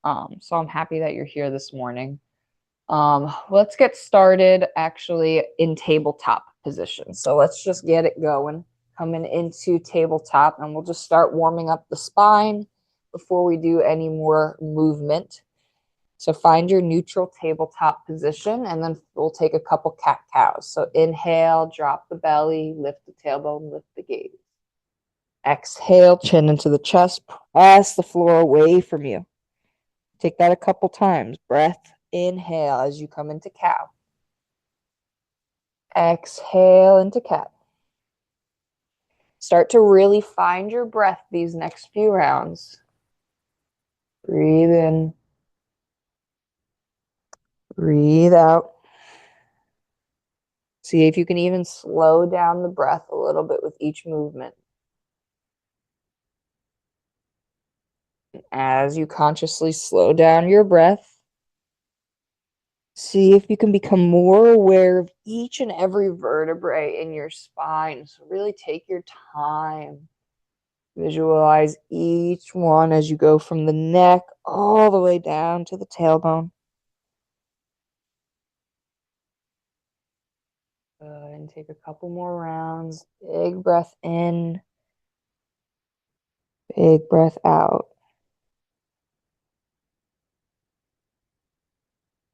So I'm happy that you're here this morning. Let's get started actually in tabletop position. So let's just get it going. Coming into tabletop, and we'll just start warming up the spine before we do any more movement. So find your neutral tabletop position, and then we'll take a couple cat-cows. So inhale, drop the belly, lift the tailbone, lift the gaze. Exhale, chin into the chest, press the floor away from you. Take that a couple times. Breath, inhale as you come into cow. Exhale into cat. Start to really find your breath these next few rounds. Breathe in. Breathe out. See if you can even slow down the breath a little bit with each movement. As you consciously slow down your breath, see if you can become more aware of each and every vertebrae in your spine. So really take your time. Visualize each one as you go from the neck all the way down to the tailbone. Good. And take a couple more rounds. Big breath in. Big breath out.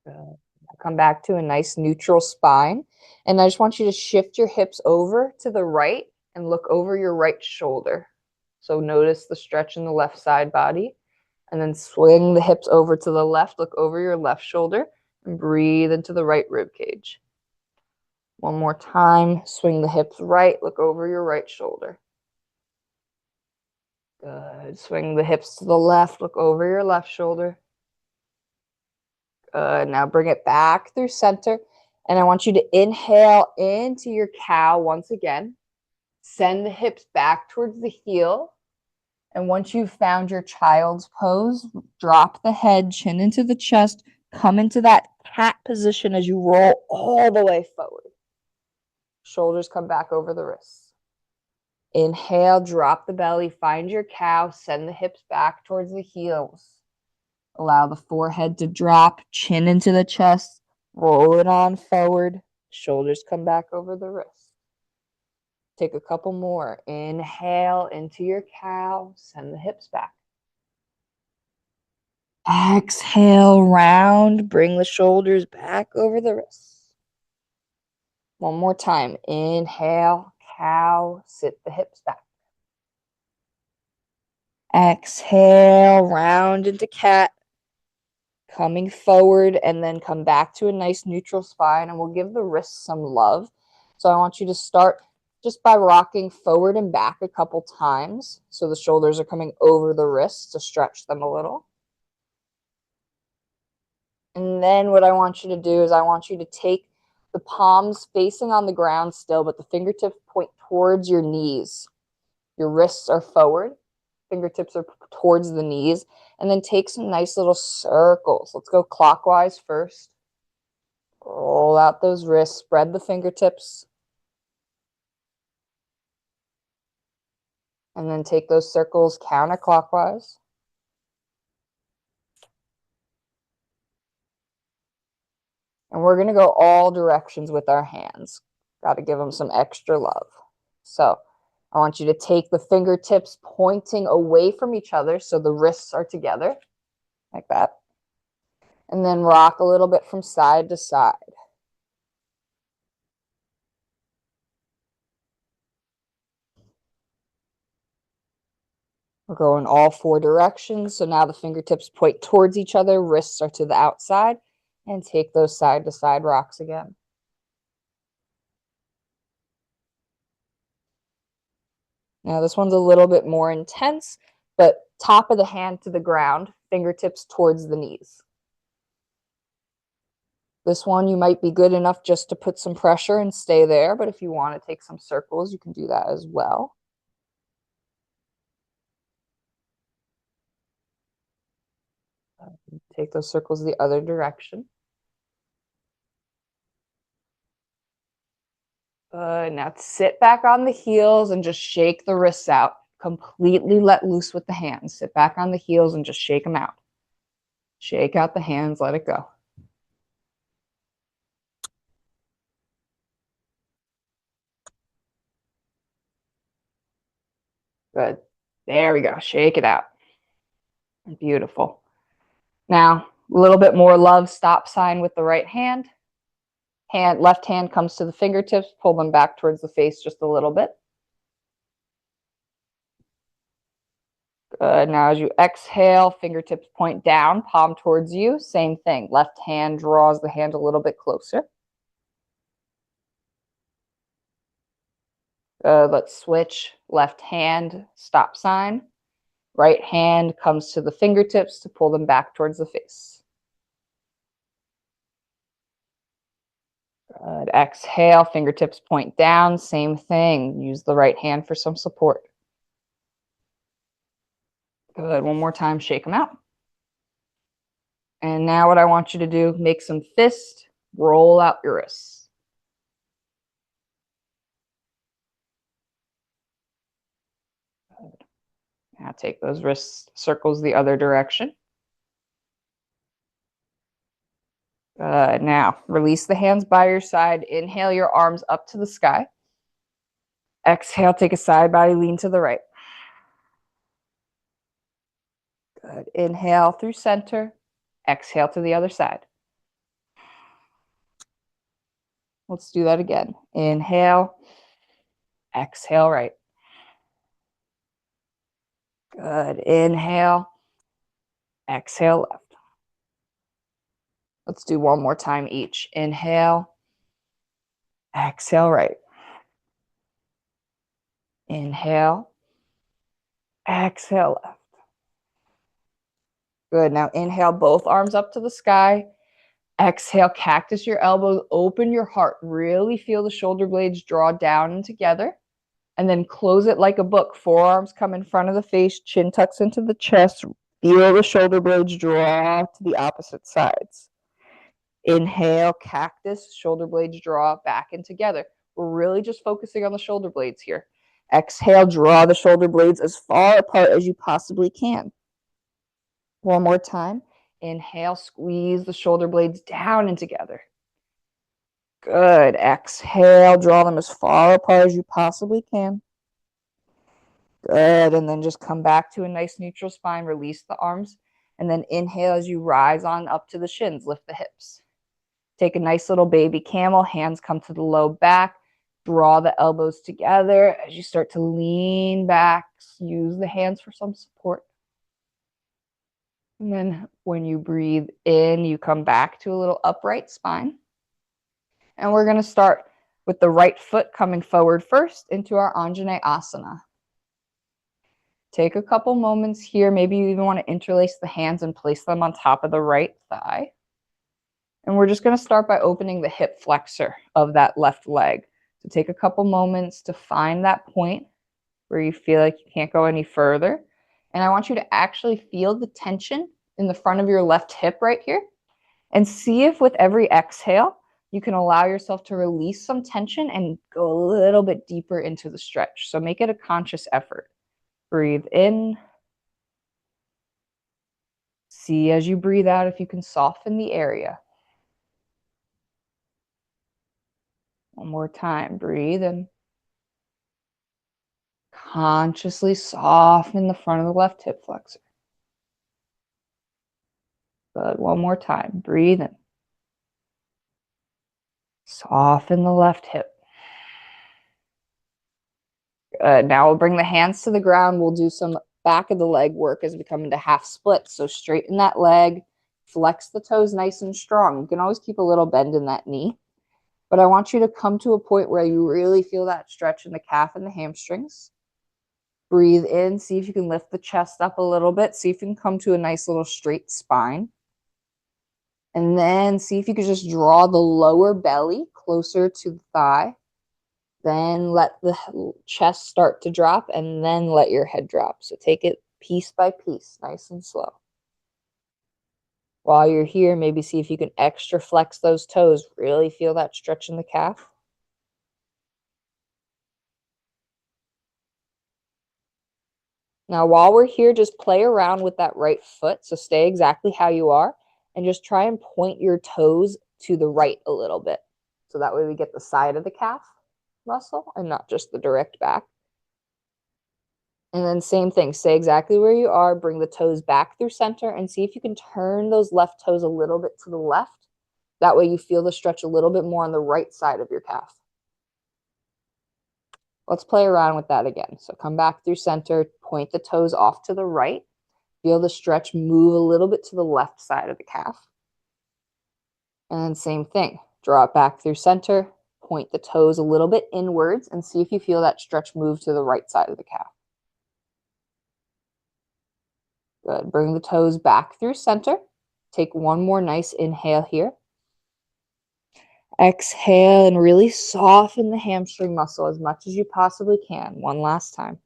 Good. Come back to a nice neutral spine. And I just want you to shift your hips over to the right and look over your right shoulder. So notice the stretch in the left side body. And then swing the hips over to the left. Look over your left shoulder and breathe into the right rib cage. One more time. Swing the hips right. Look over your right shoulder. Good. Swing the hips to the left. Look over your left shoulder. Good. Now bring it back through center. And I want you to inhale into your cow once again. Send the hips back towards the heel. And once you've found your child's pose, drop the head, chin into the chest, come into that cat position as you roll all the way forward. Shoulders come back over the wrists. Inhale, drop the belly, find your cow, send the hips back towards the heels. Allow the forehead to drop, chin into the chest, roll it on forward. Shoulders come back over the wrists. Take a couple more. Inhale into your cow, send the hips back. Exhale, round, bring the shoulders back over the wrists. One more time. Inhale, cow, sit the hips back. Exhale, round into cat. Coming forward and then come back to a nice neutral spine, and we'll give the wrists some love. So I want you to start just by rocking forward and back a couple times. So the shoulders are coming over the wrists to stretch them a little. And then what I want you to do is I want you to take the palms facing on the ground still, but the fingertips point towards your knees. Your wrists are forward. Fingertips are towards the knees. And then take some nice little circles. Let's go clockwise first. Roll out those wrists. Spread the fingertips. And then take those circles counterclockwise. And we're going to go all directions with our hands. Got to give them some extra love. So I want you to take the fingertips pointing away from each other so the wrists are together, like that. And then rock a little bit from side to side. We'll go in all four directions. So now the fingertips point towards each other, wrists are to the outside, and take those side to side rocks again. Now this one's a little bit more intense, but top of the hand to the ground, fingertips towards the knees. This one you might be good enough just to put some pressure and stay there, but if you want to take some circles, you can do that as well. Take those circles the other direction. Now sit back on the heels and just shake the wrists out. Completely let loose with the hands. Sit back on the heels and just shake them out. Shake out the hands, let it go. Good. There we go. Shake it out. Beautiful. Now, a little bit more love stop sign with the right hand. Left hand comes to the fingertips, pull them back towards the face just a little bit. Good. Now as you exhale, fingertips point down, palm towards you. Same thing. Left hand draws the hand a little bit closer. Let's switch. Left hand, stop sign. Right hand comes to the fingertips to pull them back towards the face. Good. Exhale, fingertips point down. Same thing. Use the right hand for some support. Good. One more time. Shake them out. And now what I want you to do, make some fists, roll out your wrists. Good. Now take those wrist circles the other direction. Good. Now release the hands by your side. Inhale your arms up to the sky. Exhale, take a side body lean to the right. Good. Inhale through center. Exhale to the other side. Let's do that again. Inhale. Exhale right. Good. Inhale. Exhale left. Let's do one more time each. Inhale. Exhale right. Inhale. Exhale left. Good. Now inhale both arms up to the sky. Exhale, cactus your elbows, open your heart. Really feel the shoulder blades draw down and together. And then close it like a book. Forearms come in front of the face, chin tucks into the chest. Feel the shoulder blades draw to the opposite sides. Inhale, cactus, shoulder blades draw back and together. We're really just focusing on the shoulder blades here. Exhale, draw the shoulder blades as far apart as you possibly can. One more time. Inhale, squeeze the shoulder blades down and together. Good. Exhale, draw them as far apart as you possibly can. Good. And then just come back to a nice neutral spine. Release the arms. And then inhale as you rise on up to the shins. Lift the hips. Take a nice little baby camel. Hands come to the low back. Draw the elbows together as you start to lean back. Use the hands for some support. And then when you breathe in, you come back to a little upright spine. And we're going to start with the right foot coming forward first into our Anjane Asana. Take a couple moments here. Maybe you even want to interlace the hands and place them on top of the right thigh. And we're just going to start by opening the hip flexor of that left leg. So take a couple moments to find that point where you feel like you can't go any further. And I want you to actually feel the tension in the front of your left hip right here. And see if with every exhale, you can allow yourself to release some tension and go a little bit deeper into the stretch. So make it a conscious effort. Breathe in. See as you breathe out if you can soften the area. One more time. Breathe in. Consciously soften the front of the left hip flexor. Good. One more time. Breathe in. Soften the left hip. Good. Now we'll bring the hands to the ground. We'll do some back of the leg work as we come into half split. So straighten that leg. Flex the toes nice and strong. You can always keep a little bend in that knee. But I want you to come to a point where you really feel that stretch in the calf and the hamstrings. Breathe in. See if you can lift the chest up a little bit. See if you can come to a nice little straight spine. And then see if you could just draw the lower belly closer to the thigh. Then let the chest start to drop and then let your head drop. So take it piece by piece, nice and slow. While you're here, maybe see if you can extra flex those toes. Really feel that stretch in the calf. Now, while we're here, just play around with that right foot. So stay exactly how you are and just try and point your toes to the right a little bit. So that way we get the side of the calf muscle and not just the direct back. And then same thing, stay exactly where you are, bring the toes back through center and see if you can turn those left toes a little bit to the left. That way you feel the stretch a little bit more on the right side of your calf. Let's play around with that again. So come back through center, point the toes off to the right. Feel the stretch move a little bit to the left side of the calf. And then same thing, draw it back through center, point the toes a little bit inwards and see if you feel that stretch move to the right side of the calf. Good. Bring the toes back through center. Take one more nice inhale here. Exhale and really soften the hamstring muscle as much as you possibly can. One last time.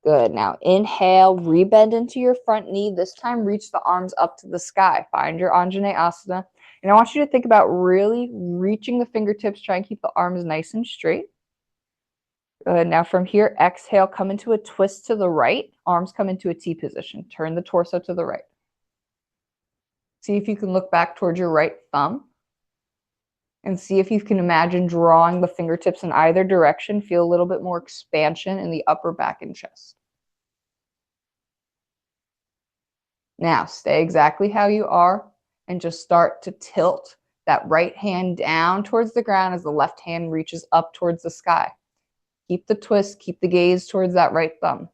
Good. Now inhale, rebend into your front knee. This time reach the arms up to the sky. Find your Anjaneyasana. And I want you to think about really reaching the fingertips. Try and keep the arms nice and straight. Good. Now from here, exhale, come into a twist to the right. Arms come into a T position. Turn the torso to the right. See if you can look back towards your right thumb. And see if you can imagine drawing the fingertips in either direction. Feel a little bit more expansion in the upper back and chest. Now, stay exactly how you are and just start to tilt that right hand down towards the ground as the left hand reaches up towards the sky. Keep the twist, keep the gaze towards that right thumb.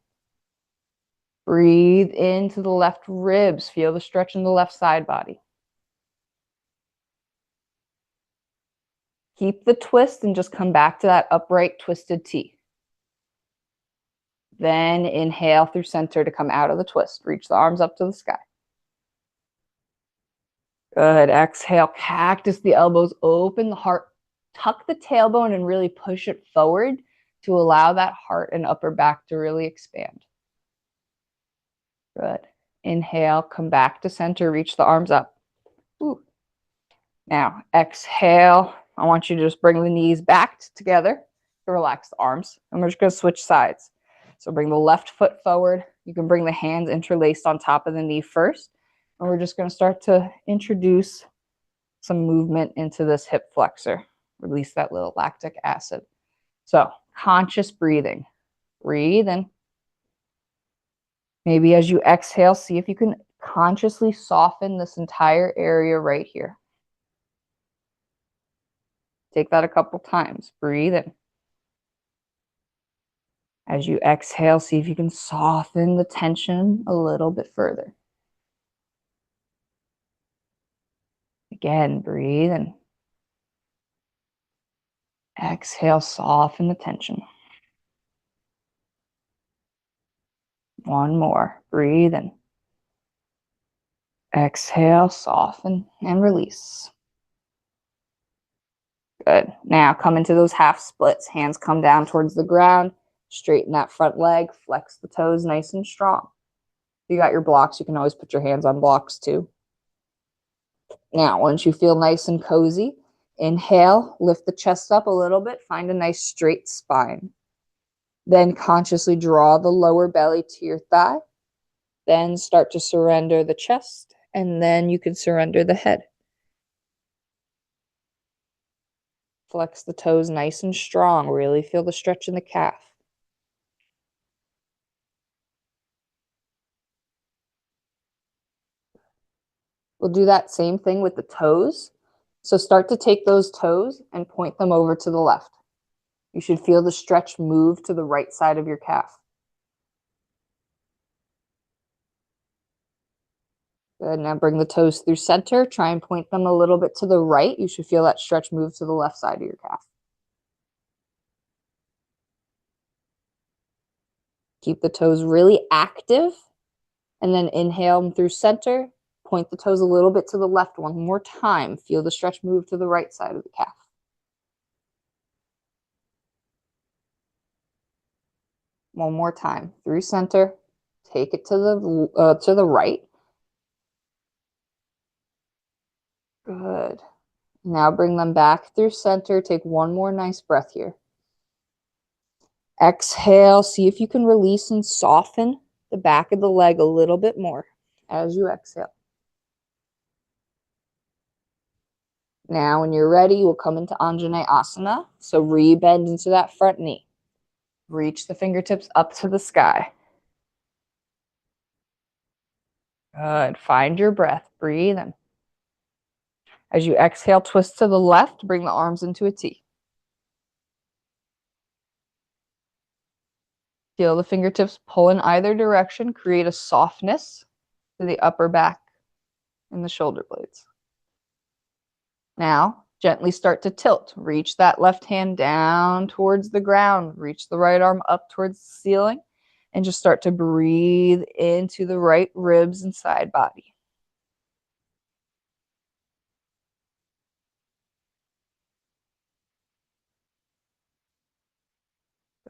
Breathe into the left ribs. Feel the stretch in the left side body. Keep the twist and just come back to that upright twisted T. Then inhale through center to come out of the twist. Reach the arms up to the sky. Good. Exhale, cactus the elbows, open the heart, tuck the tailbone and really push it forward to allow that heart and upper back to really expand. Good. Inhale, come back to center, reach the arms up. Ooh. Now, exhale. I want you to just bring the knees back together to relax the arms. And we're just going to switch sides. So bring the left foot forward. You can bring the hands interlaced on top of the knee first. And we're just going to start to introduce some movement into this hip flexor. Release that little lactic acid. So conscious breathing. Breathe in. Maybe as you exhale, see if you can consciously soften this entire area right here. Take that a couple times. Breathe in. As you exhale, see if you can soften the tension a little bit further. Again, breathe in. Exhale, soften the tension. One more. Breathe in. Exhale, soften, and release. Good. Now come into those half splits. Hands come down towards the ground. Straighten that front leg. Flex the toes nice and strong. If you got your blocks, you can always put your hands on blocks too. Now, once you feel nice and cozy, inhale, lift the chest up a little bit. Find a nice straight spine. Then consciously draw the lower belly to your thigh. Then start to surrender the chest. And then you can surrender the head. Flex the toes nice and strong. Really feel the stretch in the calf. We'll do that same thing with the toes. So start to take those toes and point them over to the left. You should feel the stretch move to the right side of your calf. Good. Now bring the toes through center. Try and point them a little bit to the right. You should feel that stretch move to the left side of your calf. Keep the toes really active. And then inhale them through center. Point the toes a little bit to the left one more time. Feel the stretch move to the right side of the calf. One more time. Through center. Take it to the right. Good. Now bring them back through center. Take one more nice breath here. Exhale, see if you can release and soften the back of the leg a little bit more as you exhale. Now, when you're ready, we'll come into Anjaneyasana. So re-bend into that front knee. Reach the fingertips up to the sky. Good. Find your breath. Breathe in. As you exhale, twist to the left. Bring the arms into a T. Feel the fingertips pull in either direction. Create a softness to the upper back and the shoulder blades. Now, gently start to tilt. Reach that left hand down towards the ground. Reach the right arm up towards the ceiling. And just start to breathe into the right ribs and side body.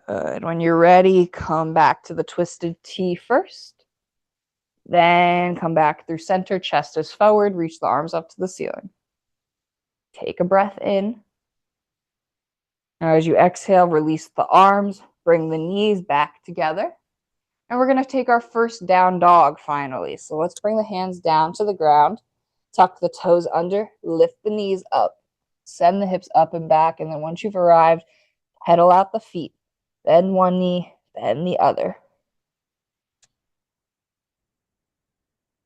Good. When you're ready, come back to the twisted T first. Then come back through center, chest is forward. Reach the arms up to the ceiling. Take a breath in. Now as you exhale, release the arms. Bring the knees back together. And we're going to take our first down dog finally. So let's bring the hands down to the ground. Tuck the toes under. Lift the knees up. Send the hips up and back. And then once you've arrived, pedal out the feet. Bend one knee, bend the other.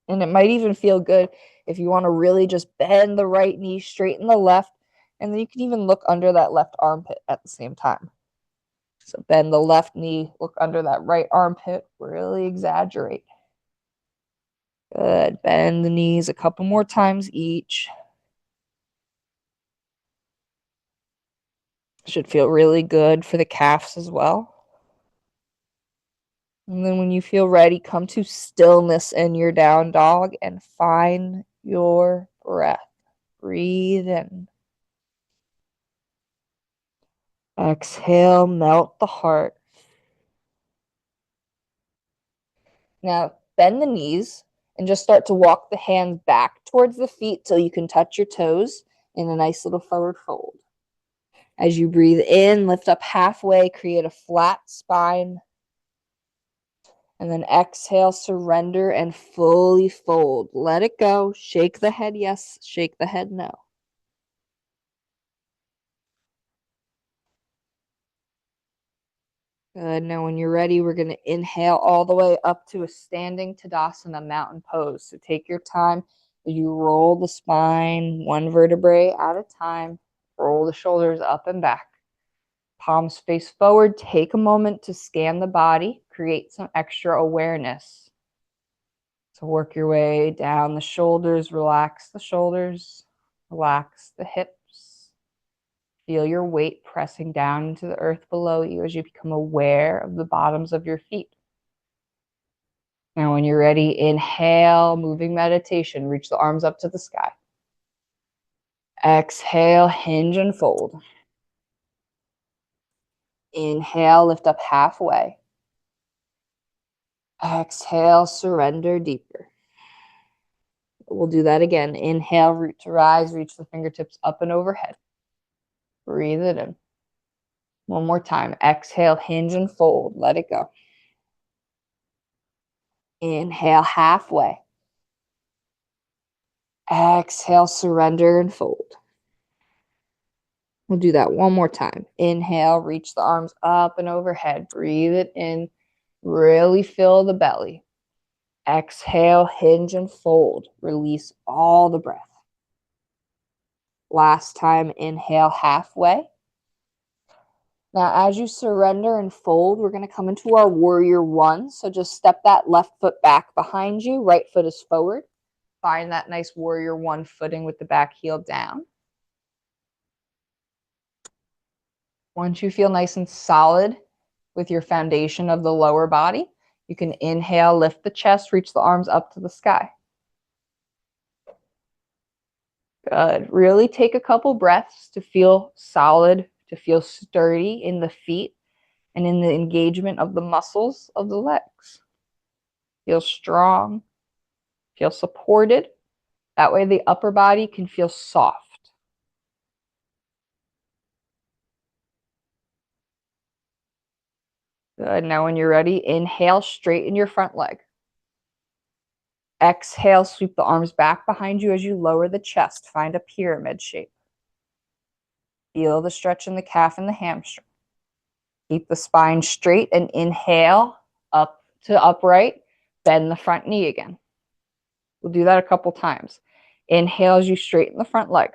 And it might even feel good if you want to really just bend the right knee, straighten the left, and then you can even look under that left armpit at the same time. So bend the left knee, look under that right armpit, really exaggerate. Good. Bend the knees a couple more times each. Should feel really good for the calves as well. And then when you feel ready, come to stillness in your down dog and find your breath. Breathe in. Exhale, melt the heart. Now bend the knees and just start to walk the hands back towards the feet till you can touch your toes in a nice little forward fold. As you breathe in, lift up halfway, create a flat spine. And then exhale, surrender, and fully fold. Let it go. Shake the head yes, shake the head no. Good. Now when you're ready, we're going to inhale all the way up to a standing Tadasana mountain pose. So take your time as you roll the spine one vertebrae at a time. Roll the shoulders up and back. Palms face forward. Take a moment to scan the body. Create some extra awareness. So work your way down the shoulders. Relax the shoulders. Relax the hips. Feel your weight pressing down into the earth below you as you become aware of the bottoms of your feet. Now when you're ready, inhale, moving meditation. Reach the arms up to the sky. Exhale, hinge and fold. Inhale, lift up halfway. Exhale, surrender deeper. We'll do that again. Inhale, root to rise, reach the fingertips up and overhead. Breathe it in. One more time. Exhale, hinge and fold. Let it go. Inhale, halfway. Exhale, surrender and fold. We'll do that one more time. Inhale, reach the arms up and overhead. Breathe it in. Really fill the belly. Exhale, hinge and fold. Release all the breath. Last time, inhale halfway. Now, as you surrender and fold, we're going to come into our warrior one. So just step that left foot back behind you. Right foot is forward. Find that nice warrior one footing with the back heel down. Once you feel nice and solid with your foundation of the lower body, you can inhale, lift the chest, reach the arms up to the sky. Good. Really take a couple breaths to feel solid, to feel sturdy in the feet and in the engagement of the muscles of the legs. Feel strong, feel supported. That way the upper body can feel soft. Good. Now when you're ready, inhale, straighten your front leg. Exhale, sweep the arms back behind you as you lower the chest. Find a pyramid shape. Feel the stretch in the calf and the hamstring. Keep the spine straight and inhale up to upright. Bend the front knee again. We'll do that a couple times. Inhale as you straighten the front leg.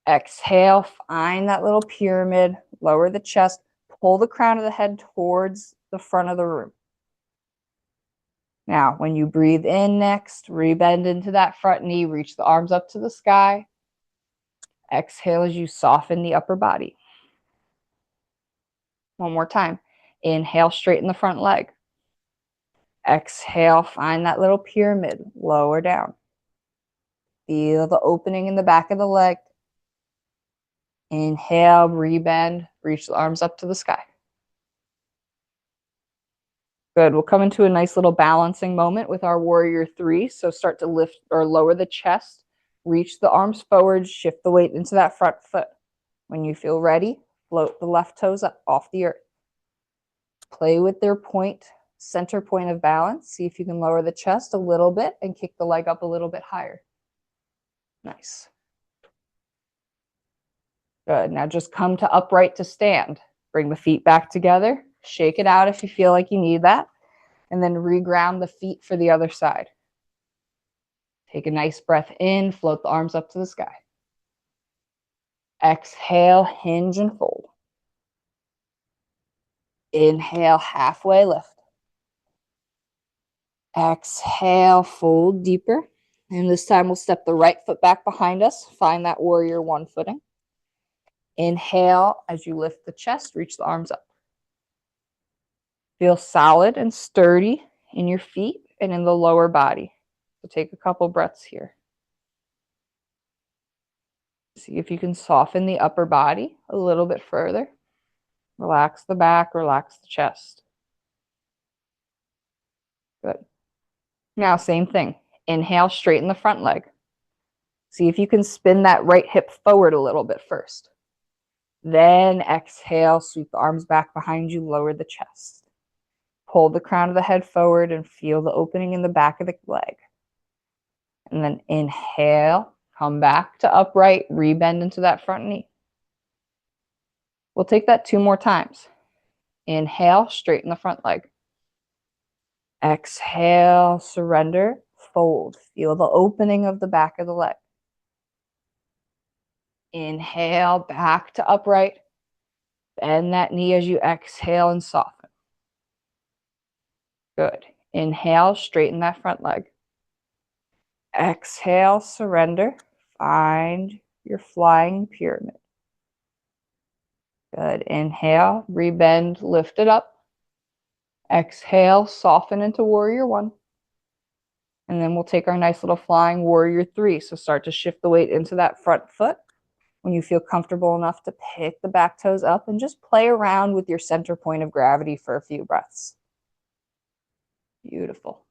Exhale, find that little pyramid. Lower the chest. Pull the crown of the head towards the front of the room. Now, when you breathe in next, rebend into that front knee. Reach the arms up to the sky. Exhale as you soften the upper body. One more time. Inhale, straighten the front leg. Exhale, find that little pyramid. Lower down. Feel the opening in the back of the leg. Inhale, rebend, reach the arms up to the sky. Good. We'll come into a nice little balancing moment with our warrior three. So start to lift or lower the chest. Reach the arms forward. Shift the weight into that front foot. When you feel ready, float the left toes up off the earth. Play with their center point of balance. See if you can lower the chest a little bit and kick the leg up a little bit higher. Nice. Good. Now just come to upright to stand. Bring the feet back together. Shake it out if you feel like you need that. And then reground the feet for the other side. Take a nice breath in. Float the arms up to the sky. Exhale, hinge and fold. Inhale, halfway lift. Exhale, fold deeper. And this time we'll step the right foot back behind us. Find that warrior one footing. Inhale as you lift the chest, reach the arms up. Feel solid and sturdy in your feet and in the lower body. So take a couple breaths here. See if you can soften the upper body a little bit further. Relax the back, relax the chest. Good. Now, same thing. Inhale, straighten the front leg. See if you can spin that right hip forward a little bit first. Then exhale, sweep the arms back behind you, lower the chest. Pull the crown of the head forward and feel the opening in the back of the leg. And then inhale, come back to upright, rebend into that front knee. We'll take that 2 more times. Inhale, straighten the front leg. Exhale, surrender, fold. Feel the opening of the back of the leg. Inhale, back to upright. Bend that knee as you exhale and soften. Good. Inhale, straighten that front leg. Exhale, surrender. Find your flying pyramid. Good. Inhale, rebend, lift it up. Exhale, soften into warrior one. And then we'll take our nice little flying warrior three. So start to shift the weight into that front foot. When you feel comfortable enough to pick the back toes up and just play around with your center point of gravity for a few breaths. Beautiful.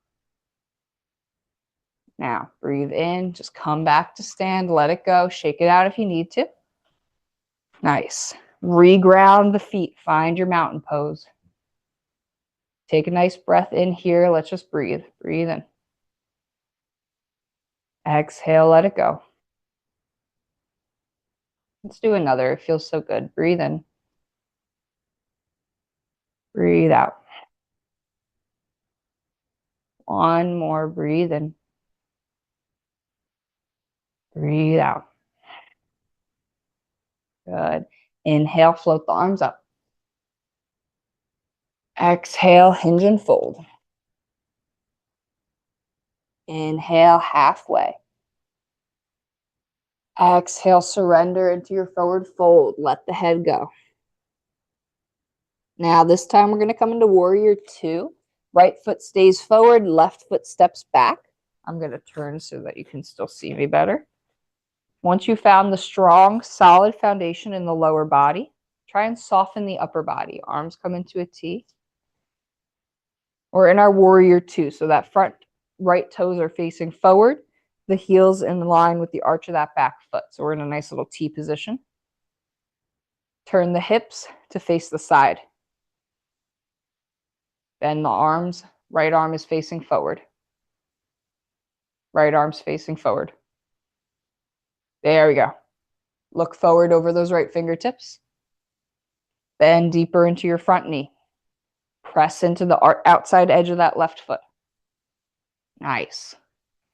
Now, breathe in, just come back to stand, let it go, shake it out if you need to. Nice. Reground the feet, find your mountain pose. Take a nice breath in here, let's just breathe. Breathe in. Exhale, let it go. Let's do another, it feels so good. Breathe in. Breathe out. One more, breathe in. Breathe out. Good. Inhale, float the arms up. Exhale, hinge and fold. Inhale, halfway. Exhale, surrender into your forward fold. Let the head go. Now, this time we're going to come into warrior two. Right foot stays forward, left foot steps back. I'm going to turn so that you can still see me better. Once you've found the strong, solid foundation in the lower body, try and soften the upper body. Arms come into a T. We're in our warrior two, so that front right toes are facing forward. The heels in line with the arch of that back foot. So we're in a nice little T position. Turn the hips to face the side. Bend the arms. Right arm is facing forward. Right arm's facing forward. There we go. Look forward over those right fingertips. Bend deeper into your front knee. Press into the outside edge of that left foot. Nice.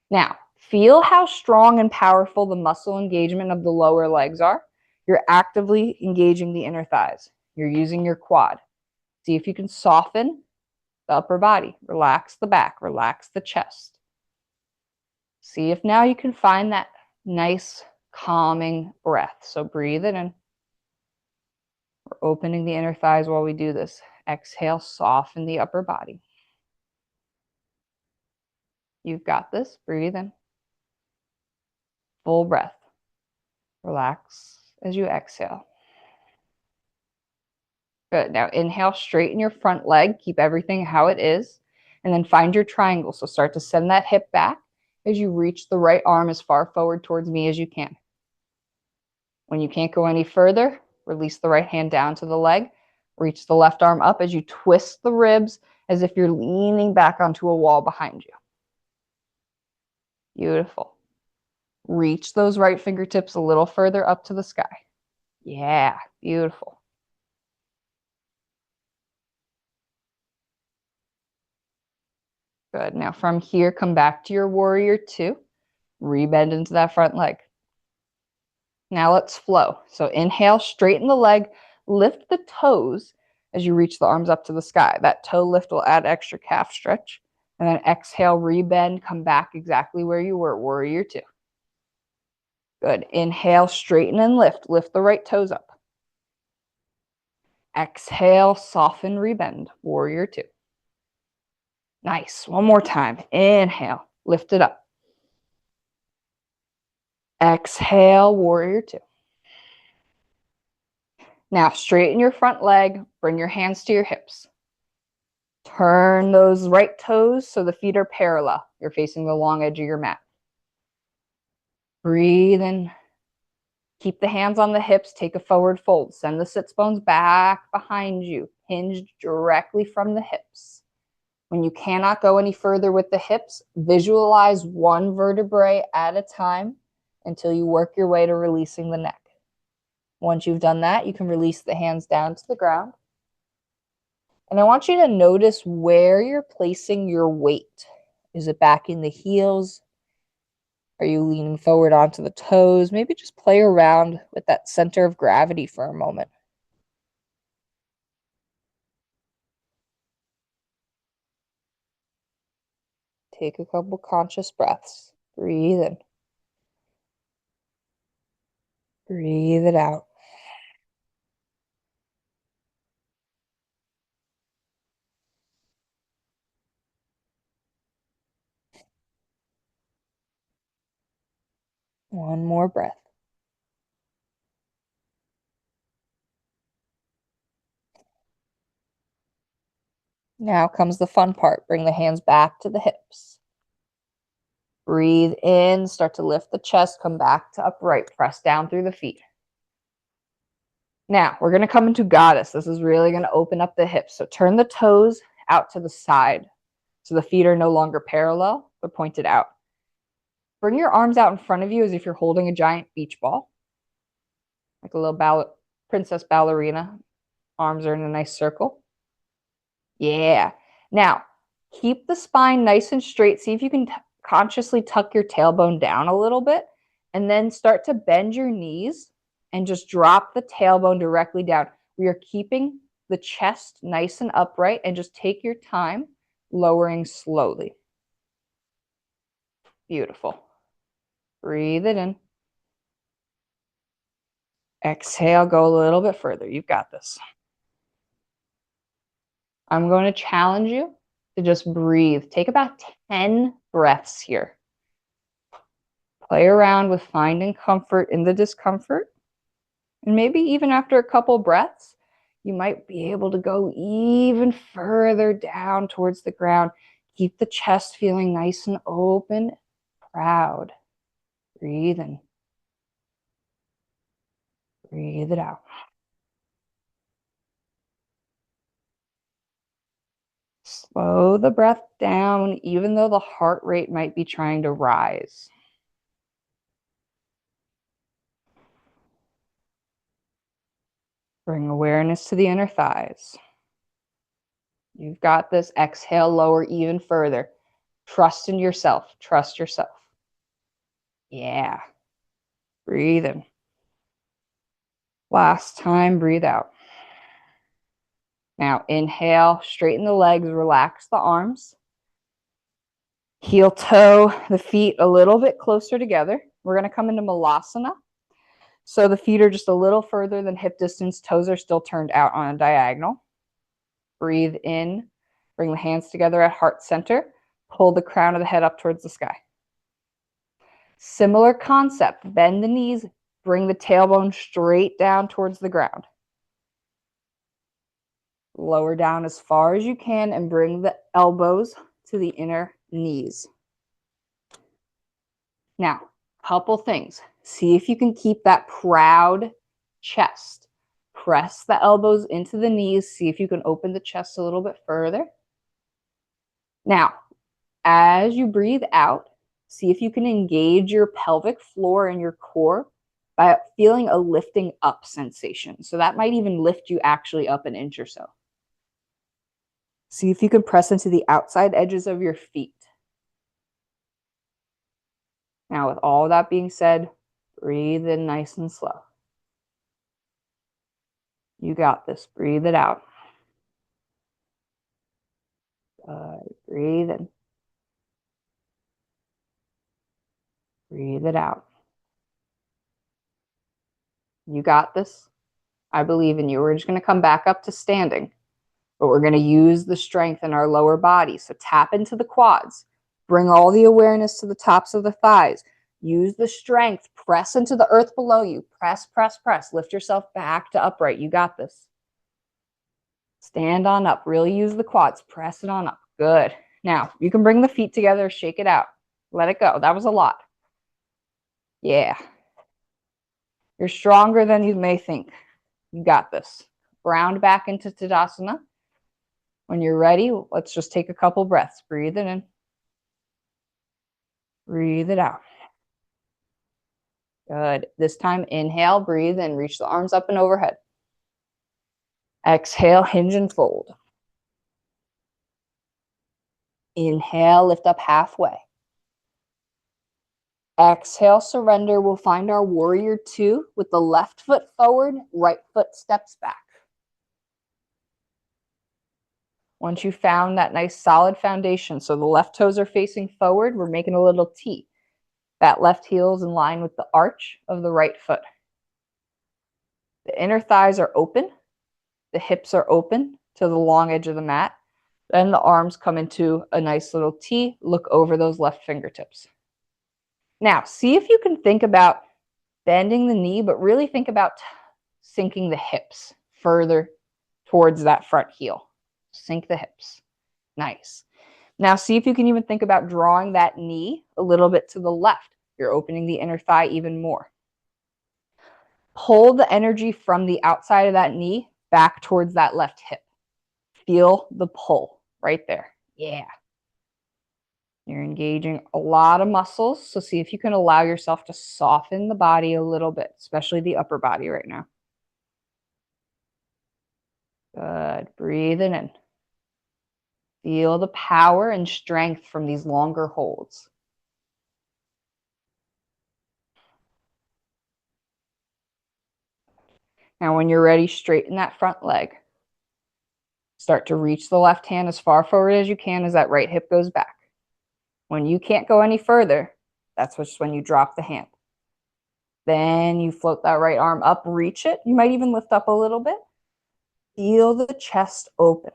Now, feel how strong and powerful the muscle engagement of the lower legs are. You're actively engaging the inner thighs. You're using your quad. See if you can soften the upper body. Relax the back. Relax the chest. See if now you can find that nice, calming breath. So breathe it in. We're opening the inner thighs while we do this. Exhale, soften the upper body. You've got this. Breathe in. Full breath. Relax as you exhale. Good. Now inhale, straighten your front leg. Keep everything how it is. And then find your triangle. So start to send that hip back as you reach the right arm as far forward towards me as you can. When you can't go any further, release the right hand down to the leg. Reach the left arm up as you twist the ribs as if you're leaning back onto a wall behind you. Beautiful. Reach those right fingertips a little further up to the sky. Yeah, beautiful. Good. Now from here, come back to your warrior two. Rebend into that front leg. Now let's flow. So inhale, straighten the leg, lift the toes as you reach the arms up to the sky. That toe lift will add extra calf stretch. And then exhale, rebend, come back exactly where you were, warrior two. Good. Inhale, straighten and lift. Lift the right toes up. Exhale, soften, rebend, warrior two. Nice. One more time. Inhale, lift it up. Exhale, warrior two. Now straighten your front leg, bring your hands to your hips. Turn those right toes so the feet are parallel. You're facing the long edge of your mat. Breathe in. Keep the hands on the hips, take a forward fold. Send the sits bones back behind you, hinged directly from the hips. When you cannot go any further with the hips, visualize one vertebrae at a time until you work your way to releasing the neck. Once you've done that, you can release the hands down to the ground. And I want you to notice where you're placing your weight. Is it back in the heels? Are you leaning forward onto the toes? Maybe just play around with that center of gravity for a moment. Take a couple conscious breaths. Breathe in. Breathe it out. One more breath. Now comes the fun part. Bring the hands back to the hips. Breathe in, start to lift the chest, come back to upright, press down through the feet. Now, we're going to come into goddess. This is really going to open up the hips. So turn the toes out to the side. So the feet are no longer parallel, they're pointed out. Bring your arms out in front of you as if you're holding a giant beach ball. Like a little princess ballerina. Arms are in a nice circle. Yeah. Now, keep the spine nice and straight. See if you can consciously tuck your tailbone down a little bit. And then start to bend your knees and just drop the tailbone directly down. We are keeping the chest nice and upright, and just take your time lowering slowly. Beautiful. Breathe it in. Exhale, go a little bit further. You've got this. I'm going to challenge you to just breathe. Take about 10 breaths here. Play around with finding comfort in the discomfort. And maybe even after a couple breaths, you might be able to go even further down towards the ground. Keep the chest feeling nice and open, proud. Breathe in. Breathe it out. Slow the breath down, even though the heart rate might be trying to rise. Bring awareness to the inner thighs. You've got this. Exhale, lower even further. Trust in yourself. Trust yourself. Yeah. Breathe in. Last time, breathe out. Now inhale, straighten the legs, relax the arms. Heel toe the feet a little bit closer together. We're going to come into Malasana. So the feet are just a little further than hip distance. Toes are still turned out on a diagonal. Breathe in. Bring the hands together at heart center. Pull the crown of the head up towards the sky. Similar concept. Bend the knees. Bring the tailbone straight down towards the ground. Lower down as far as you can and bring the elbows to the inner knees. Now, couple things. See if you can keep that proud chest. Press the elbows into the knees. See if you can open the chest a little bit further. Now, as you breathe out, see if you can engage your pelvic floor and your core by feeling a lifting up sensation. So that might even lift you actually up an inch or so. See if you can press into the outside edges of your feet. Now, with all that being said, breathe in nice and slow. You got this. Breathe it out. Breathe in. Breathe it out. You got this. I believe in you. We're just going to come back up to standing, but we're going to use the strength in our lower body. So tap into the quads. Bring all the awareness to the tops of the thighs. Use the strength. Press into the earth below you. Press, press, press. Lift yourself back to upright. You got this. Stand on up. Really use the quads. Press it on up. Good. Now, you can bring the feet together. Shake it out. Let it go. That was a lot. Yeah. You're stronger than you may think. You got this. Ground back into Tadasana. When you're ready, let's just take a couple breaths. Breathe it in. Breathe it out. Good. This time, inhale, breathe, and reach the arms up and overhead. Exhale, hinge and fold. Inhale, lift up halfway. Exhale, surrender. We'll find our warrior two with the left foot forward, right foot steps back. Once you found that nice solid foundation, so the left toes are facing forward, we're making a little T. That left heel is in line with the arch of the right foot. The inner thighs are open. The hips are open to the long edge of the mat. Then the arms come into a nice little T. Look over those left fingertips. Now, see if you can think about bending the knee, but really think about sinking the hips further towards that front heel. Sink the hips. Nice. Now, see if you can even think about drawing that knee a little bit to the left. You're opening the inner thigh even more. Pull the energy from the outside of that knee back towards that left hip. Feel the pull right there. Yeah. You're engaging a lot of muscles, so see if you can allow yourself to soften the body a little bit, especially the upper body right now. Good. Breathing in. Feel the power and strength from these longer holds. Now, when you're ready, straighten that front leg. Start to reach the left hand as far forward as you can as that right hip goes back. When you can't go any further, that's just when you drop the hand. Then you float that right arm up, reach it. You might even lift up a little bit. Feel the chest open.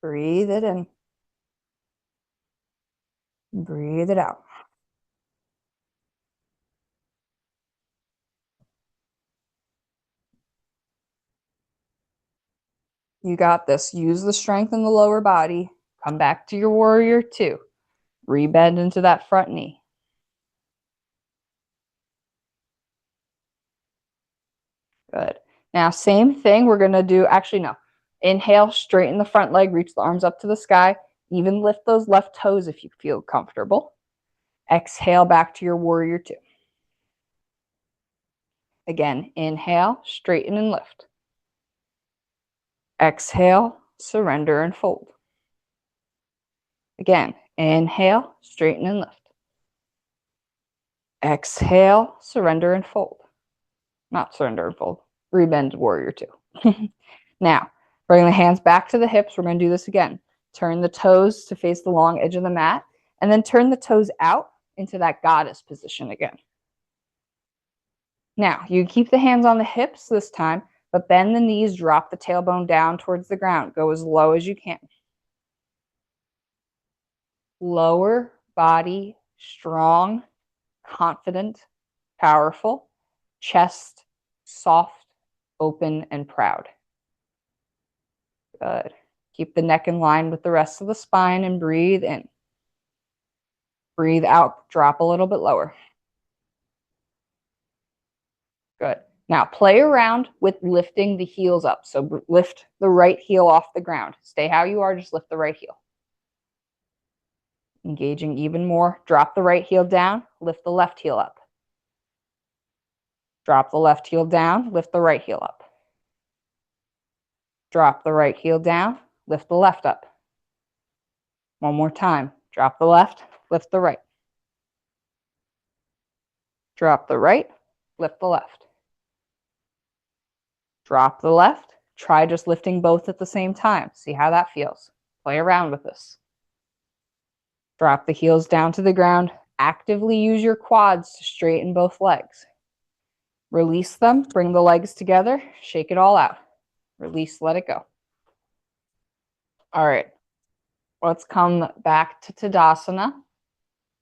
Breathe it in. Breathe it out. You got this. Use the strength in the lower body. Come back to your warrior two. Rebend into that front knee. Good. Now, same thing, we're going to do, actually, no. Inhale, straighten the front leg, reach the arms up to the sky. Even lift those left toes if you feel comfortable. Exhale back to your warrior two. Again, inhale, straighten and lift. Exhale, surrender and fold. Again, inhale, straighten and lift. Exhale, surrender and fold. Not surrender and fold. Rebend warrior two. Now, bring the hands back to the hips. We're going to do this again. Turn the toes to face the long edge of the mat, and then turn the toes out into that goddess position again. Now, you keep the hands on the hips this time, but bend the knees, drop the tailbone down towards the ground. Go as low as you can. Lower body, strong, confident, powerful, chest, soft, open, and proud. Good. Keep the neck in line with the rest of the spine and breathe in. Breathe out, drop a little bit lower. Good. Now play around with lifting the heels up. So lift the right heel off the ground. Stay how you are, just lift the right heel. Engaging even more. Drop the right heel down, lift the left heel up. Drop the left heel down, lift the right heel up. Drop the right heel down, lift the left up. One more time. Drop the left, lift the right. Drop the right, lift the left. Drop the left. Try just lifting both at the same time. See how that feels. Play around with this. Drop the heels down to the ground. Actively use your quads to straighten both legs. Release them. Bring the legs together. Shake it all out. Release, let it go. All right. Let's come back to Tadasana.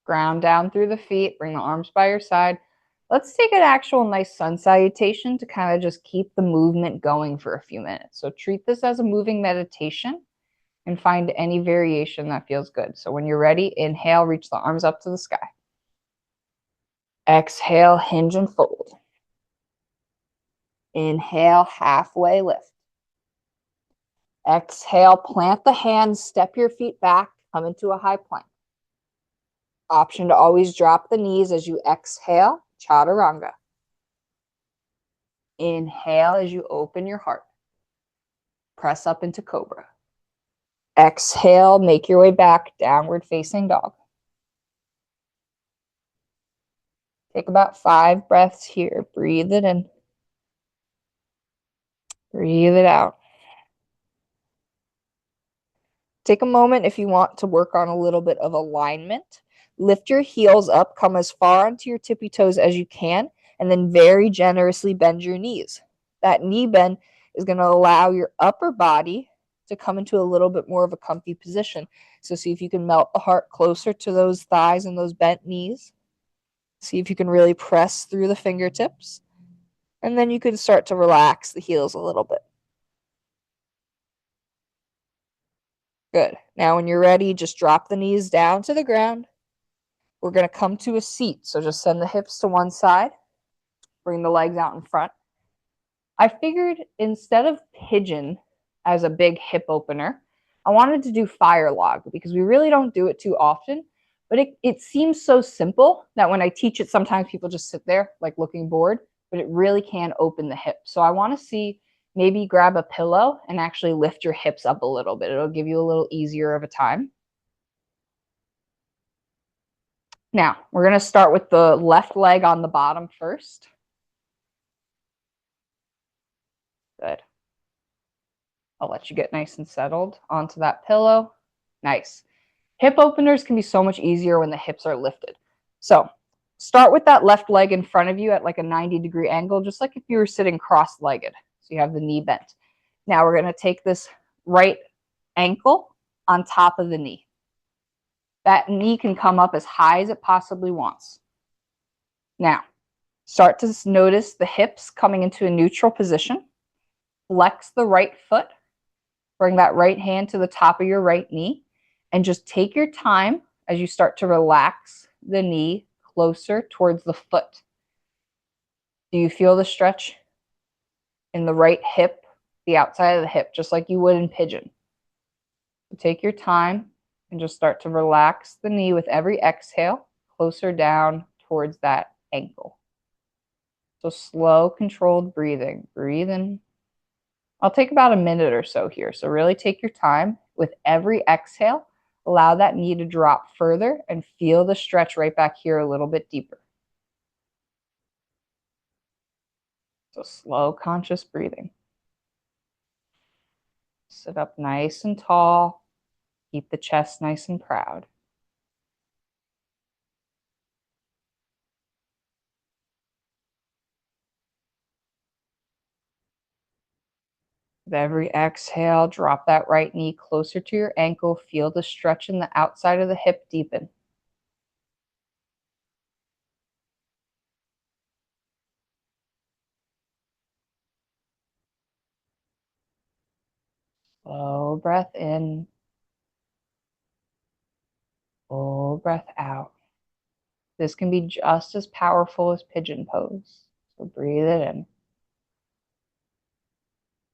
Ground down through the feet. Bring the arms by your side. Let's take an actual nice sun salutation to kind of just keep the movement going for a few minutes. So treat this as a moving meditation and find any variation that feels good. So when you're ready, inhale, reach the arms up to the sky. Exhale, hinge and fold. Inhale, halfway lift. Exhale, plant the hands, step your feet back, come into a high plank. Option to always drop the knees as you exhale, chaturanga. Inhale as you open your heart. Press up into cobra. Exhale, make your way back, downward facing dog. Take about 5 breaths here. Breathe it in. Breathe it out. Take a moment if you want to work on a little bit of alignment. Lift your heels up, come as far onto your tippy toes as you can, and then very generously bend your knees. That knee bend is going to allow your upper body to come into a little bit more of a comfy position. So see if you can melt the heart closer to those thighs and those bent knees. See if you can really press through the fingertips. And then you can start to relax the heels a little bit. Good. Now when you're ready, just drop the knees down to the ground. We're going to come to a seat. So just send the hips to one side. Bring the legs out in front. I figured instead of pigeon as a big hip opener, I wanted to do fire log because we really don't do it too often. But it seems so simple that when I teach it, sometimes people just sit there like looking bored, but it really can open the hip. So I want to see, maybe grab a pillow and actually lift your hips up a little bit. It'll give you a little easier of a time. Now, we're going to start with the left leg on the bottom first. Good. I'll let you get nice and settled onto that pillow. Nice. Hip openers can be so much easier when the hips are lifted. So start with that left leg in front of you at like a 90-degree angle, just like if you were sitting cross-legged. So you have the knee bent. Now we're going to take this right ankle on top of the knee. That knee can come up as high as it possibly wants. Now, start to notice the hips coming into a neutral position. Flex the right foot. Bring that right hand to the top of your right knee. And just take your time as you start to relax the knee closer towards the foot. Do you feel the stretch? in the right hip, the outside of the hip, just like you would in pigeon. So take your time and just start to relax the knee with every exhale, closer down towards that ankle. So slow, controlled breathing. Breathe in. I'll take about a minute or so here. So really take your time. With every exhale, allow that knee to drop further and feel the stretch right back here a little bit deeper. So slow, conscious breathing. Sit up nice and tall. Keep the chest nice and proud. With every exhale, drop that right knee closer to your ankle. Feel the stretch in the outside of the hip deepen. Slow breath in. Full breath out. This can be just as powerful as pigeon pose. So breathe it in.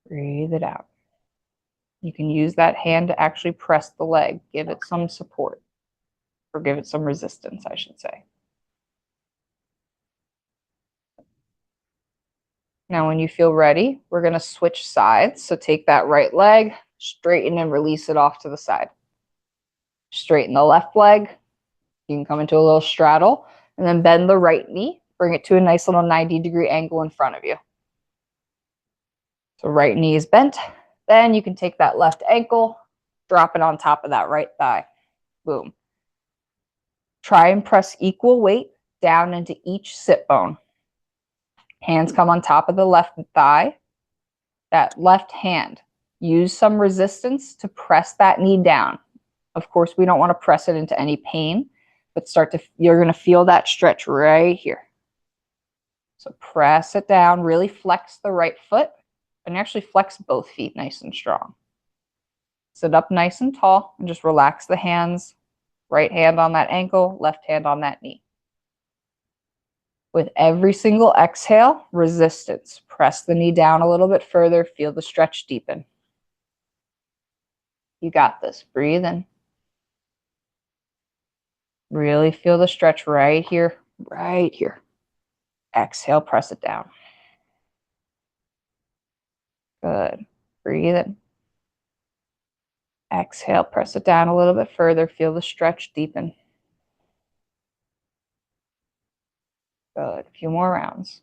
Breathe it out. You can use that hand to actually press the leg. Give it some support, or give it some resistance, I should say. Now, when you feel ready, we're going to switch sides. So take that right leg, straighten and release it off to the side. Straighten the left leg. You can come into a little straddle and then bend the right knee. Bring it to a nice little 90-degree angle in front of you. So right knee is bent. Then you can take that left ankle, drop it on top of that right thigh. Boom. Try and press equal weight down into each sit bone. Hands come on top of the left thigh. That left hand, use some resistance to press that knee down. Of course, we don't want to press it into any pain, but you're going to feel that stretch right here. So press it down, really flex the right foot, and actually flex both feet nice and strong. Sit up nice and tall and just relax the hands. Right hand on that ankle, left hand on that knee. With every single exhale, resistance. Press the knee down a little bit further. Feel the stretch deepen. You got this. Breathe in. Really feel the stretch right here, right here. Exhale, press it down. Good. Breathe in. Exhale, press it down a little bit further. Feel the stretch deepen. Good. A few more rounds.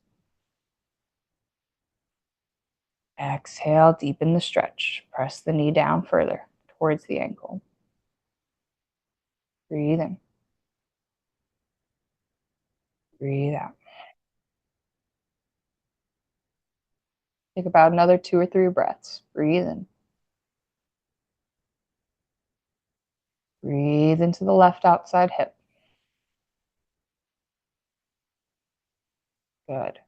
Exhale, deepen the stretch. Press the knee down further towards the ankle. Breathe in. Breathe out. Take about another 2 or 3 breaths. Breathe in. Breathe into the left outside hip. Good.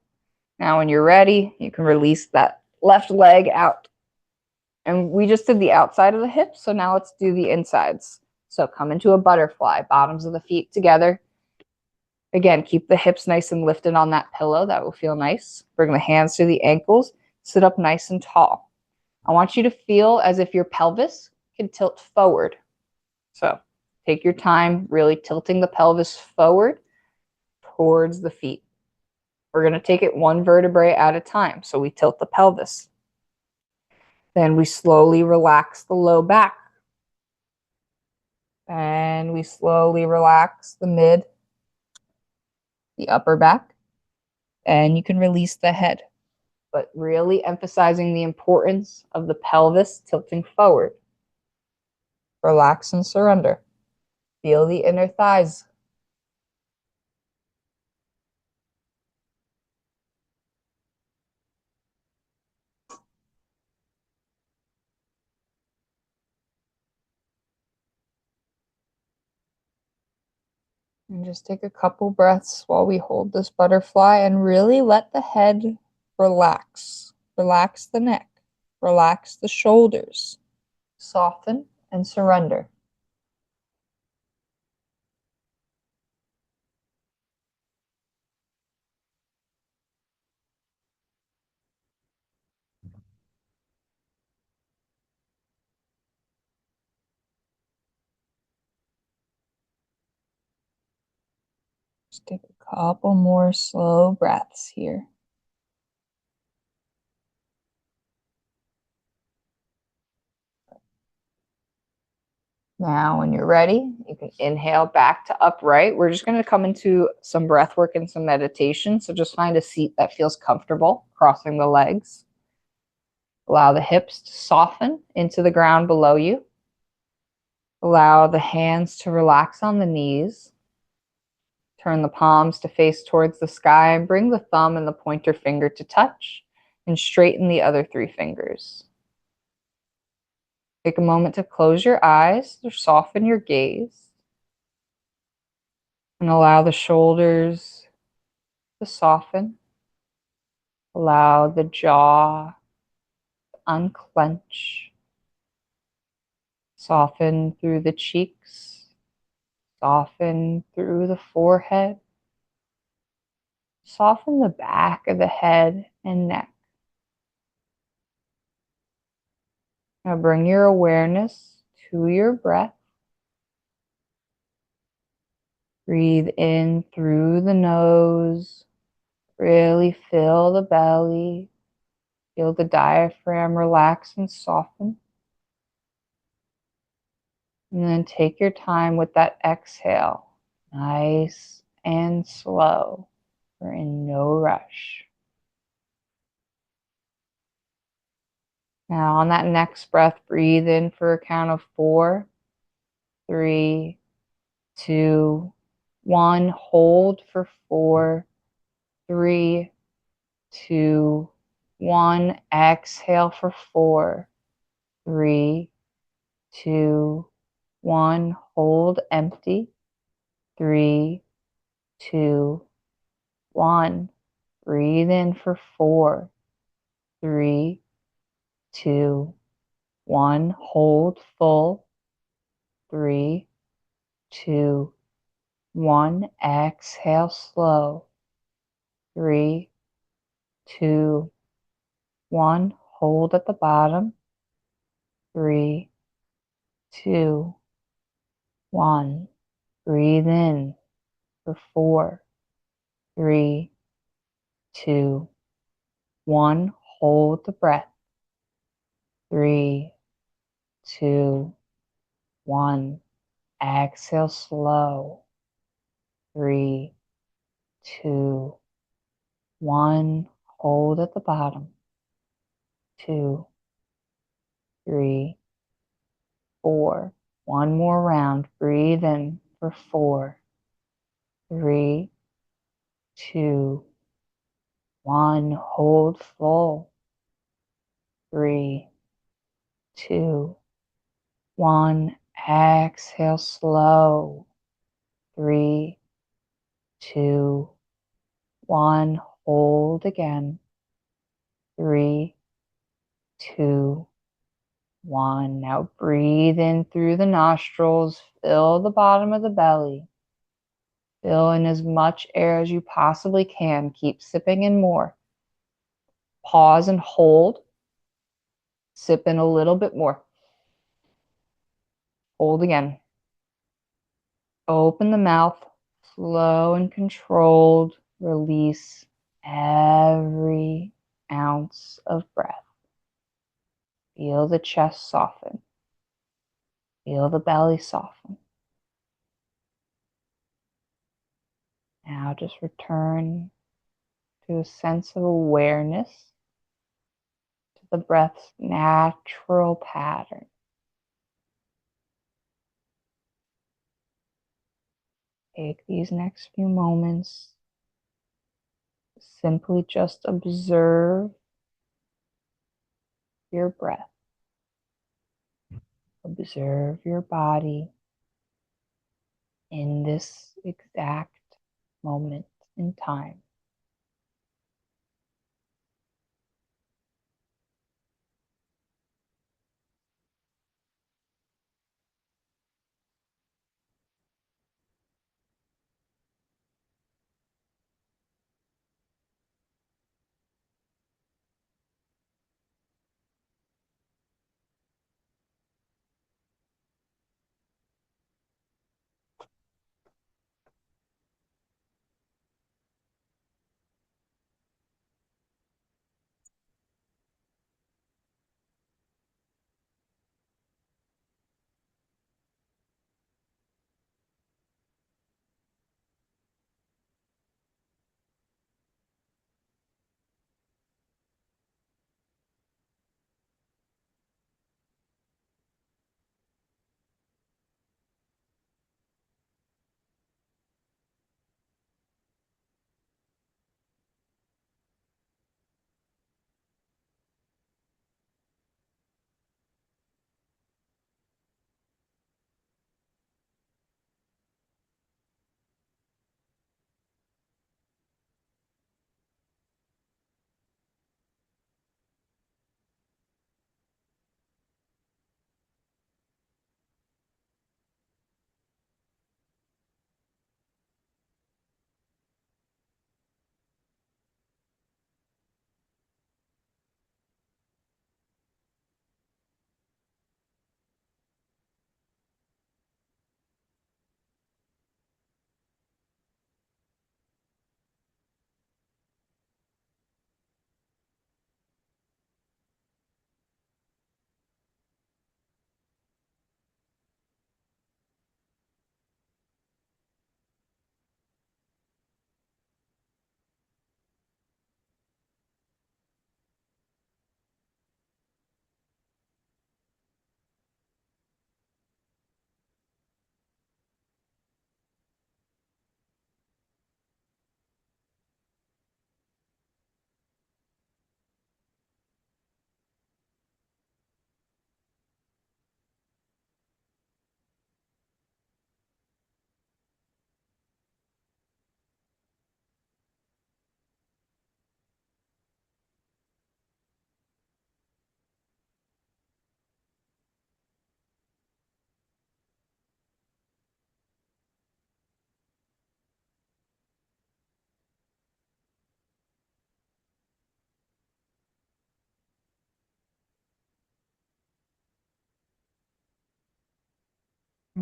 Now when you're ready, you can release that left leg out. And we just did the outside of the hip, so now let's do the insides. So come into a butterfly, bottoms of the feet together. Again, keep the hips nice and lifted on that pillow. That will feel nice. Bring the hands to the ankles. Sit up nice and tall. I want you to feel as if your pelvis can tilt forward. So take your time, really tilting the pelvis forward towards the feet. We're going to take it one vertebrae at a time. So we tilt the pelvis. Then we slowly relax the low back. And we slowly relax the mid, the upper back. And you can release the head. But really emphasizing the importance of the pelvis tilting forward. Relax and surrender. Feel the inner thighs. And just take a couple breaths while we hold this butterfly and really let the head relax. Relax the neck. Relax the shoulders. Soften and surrender. Just take a couple more slow breaths here. Now, when you're ready, you can inhale back to upright. We're just going to come into some breath work and some meditation. So just find a seat that feels comfortable, crossing the legs. Allow the hips to soften into the ground below you. Allow the hands to relax on the knees. Turn the palms to face towards the sky and bring the thumb and the pointer finger to touch and straighten the other three fingers. Take a moment to close your eyes or soften your gaze and allow the shoulders to soften. Allow the jaw to unclench. Soften through the cheeks. Soften through the forehead. Soften the back of the head and neck. Now bring your awareness to your breath. Breathe in through the nose. Really fill the belly. Feel the diaphragm relax and soften. And then take your time with that exhale. Nice and slow. We're in no rush. Now on that next breath, breathe in for a count of 4, 3, 2, 1. Hold for 4, 3, 2, 1. Exhale for 4, 3, 2, 1. Hold empty. 3, 2, 1. Breathe in for 4, 3, 2, 1. Hold full. 3, 2, 1. Exhale slow. 3, 2, 1. Hold at the bottom. 3, 2, 1. Breathe in for 4, 3, 2, 1. Hold the breath. 3, 2, 1. Exhale slow. 3, 2, 1. Hold at the bottom. 2, 3, 4. One more round. Breathe in for 4, 3, 2, 1. Hold full. 3, 2, 1. Exhale slow. 3, 2, 1. Hold again. 3, 2, 1. Now breathe in through the nostrils. Fill the bottom of the belly. Fill in as much air as you possibly can. Keep sipping in more. Pause and hold. Sip in a little bit more. Hold again. Open the mouth. Slow and controlled. Release every ounce of breath. Feel the chest soften. Feel the belly soften. Now just return to a sense of awareness, to the breath's natural pattern. Take these next few moments to simply just observe your breath. Observe your body in this exact moment in time.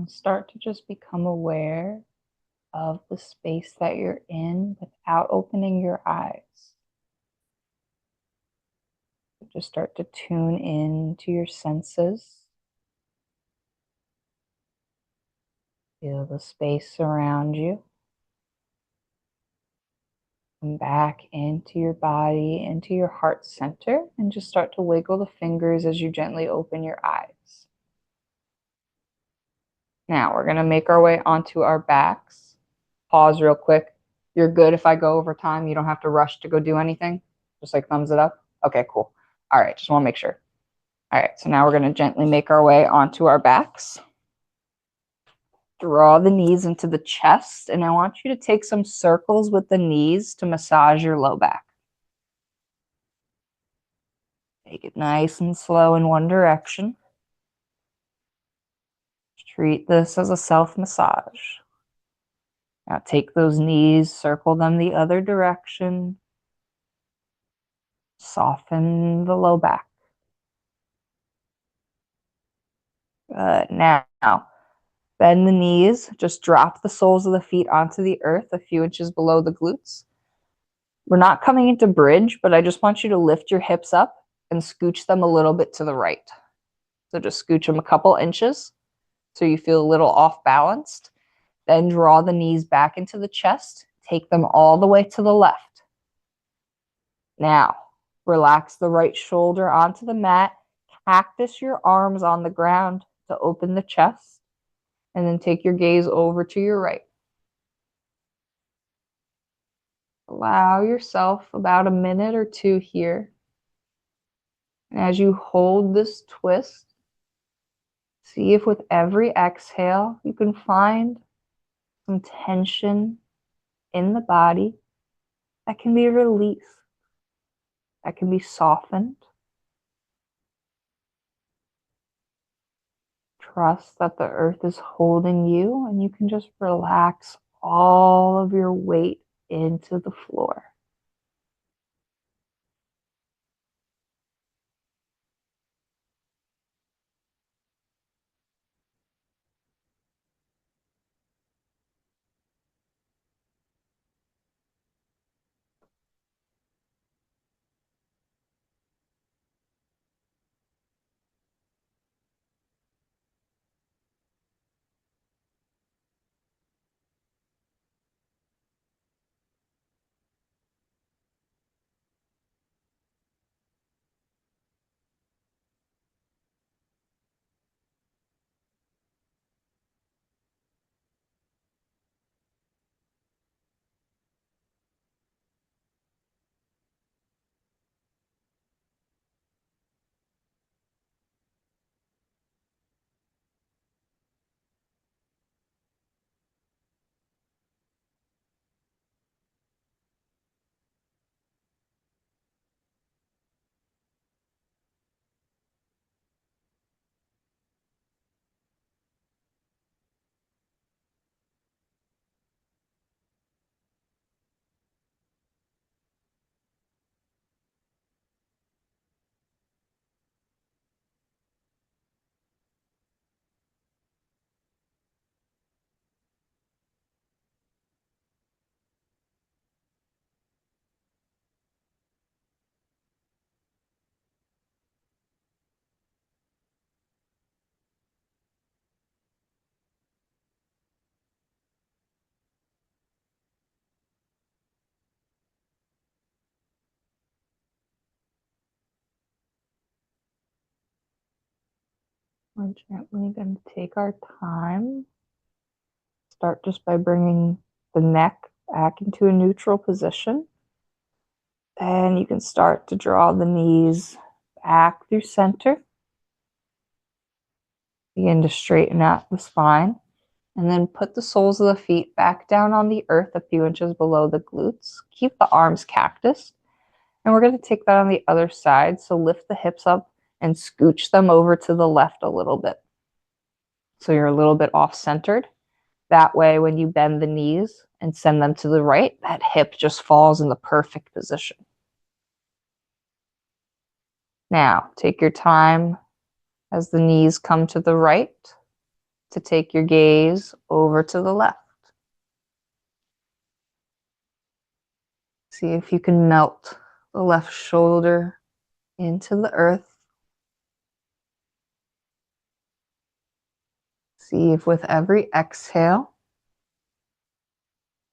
And start to just become aware of the space that you're in without opening your eyes. Just start to tune in to your senses. Feel the space around you. Come back into your body, into your heart center, and just start to wiggle the fingers as you gently open your eyes. Now we're going to make our way onto our backs. Pause real quick. You're good if I go over time. You don't have to rush to go do anything. Just like thumbs it up. Okay, cool. All right, just want to make sure. All right, so now we're going to gently make our way onto our backs. Draw the knees into the chest, and I want you to take some circles with the knees to massage your low back. Take it nice and slow in one direction. Treat this as a self-massage. Now take those knees, circle them the other direction. Soften the low back. Good. Now, bend the knees. Just drop the soles of the feet onto the earth a few inches below the glutes. We're not coming into bridge, but I just want you to lift your hips up and scooch them a little bit to the right. So just scooch them a couple inches so you feel a little off balanced. Then draw the knees back into the chest. Take them all the way to the left. Now, relax the right shoulder onto the mat. Cactus your arms on the ground to open the chest. And then take your gaze over to your right. Allow yourself about a minute or two here. And as you hold this twist, see if with every exhale you can find some tension in the body that can be released, that can be softened. Trust that the earth is holding you and you can just relax all of your weight into the floor. We're gently going to take our time. Start just by bringing the neck back into a neutral position. Then you can start to draw the knees back through center. Begin to straighten out the spine. And then put the soles of the feet back down on the earth a few inches below the glutes. Keep the arms cactus. And we're going to take that on the other side. So lift the hips up and scooch them over to the left a little bit. So you're a little bit off-centered. That way, when you bend the knees and send them to the right, that hip just falls in the perfect position. Now, take your time as the knees come to the right. to take your gaze over to the left. See if you can melt the left shoulder into the earth. See if with every exhale,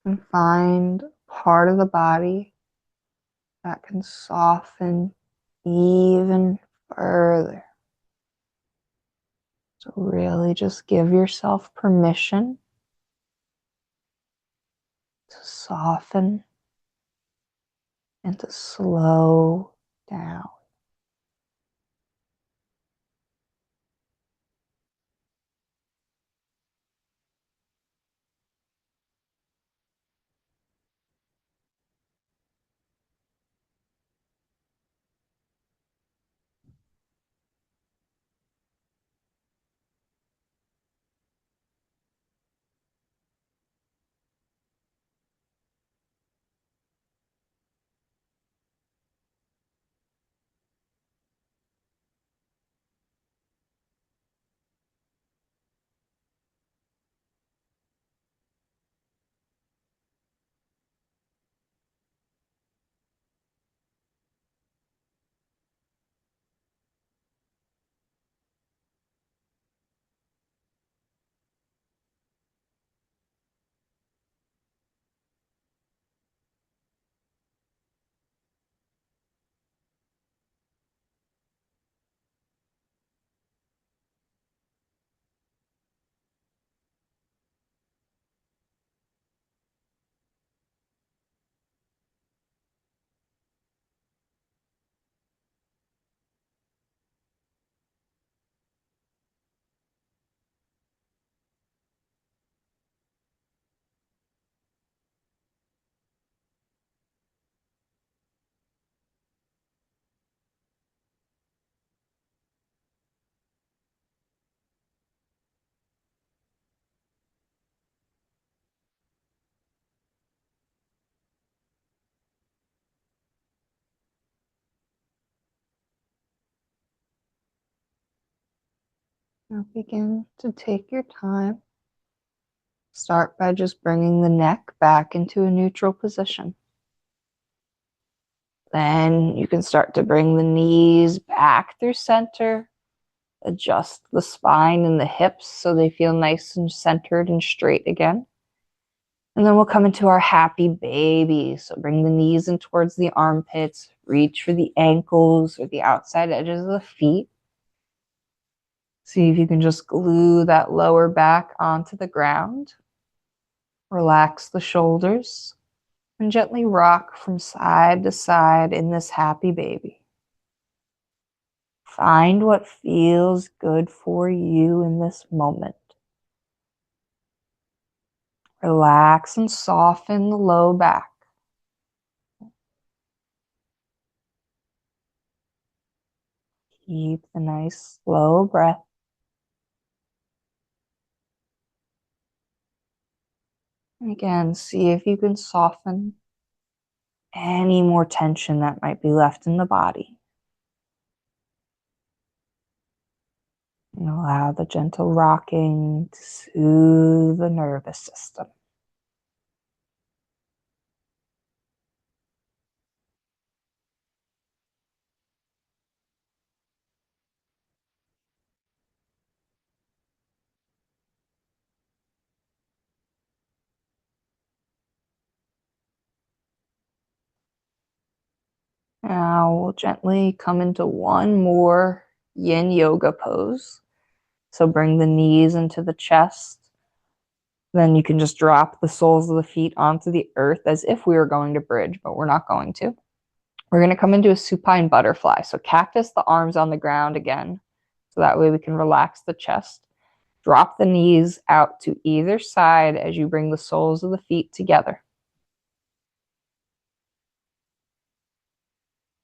you can find part of the body that can soften even further. So really just give yourself permission to soften and to slow down. Now begin to take your time. Start by just bringing the neck back into a neutral position. Then you can start to bring the knees back through center. Adjust the spine and the hips so they feel nice and centered and straight again. And then we'll come into our happy baby. So bring the knees in towards the armpits. Reach for the ankles or the outside edges of the feet. See if you can just glue that lower back onto the ground. Relax the shoulders and gently rock from side to side in this happy baby. Find what feels good for you in this moment. Relax and soften the low back. Keep the nice slow breath. And again, see if you can soften any more tension that might be left in the body. And allow the gentle rocking to soothe the nervous system. Now we'll gently come into one more yin yoga pose. So bring the knees into the chest. Then you can just drop the soles of the feet onto the earth as if we were going to bridge, but we're not going to. We're going to come into a supine butterfly. So cactus the arms on the ground again. So that way we can relax the chest. Drop the knees out to either side as you bring the soles of the feet together.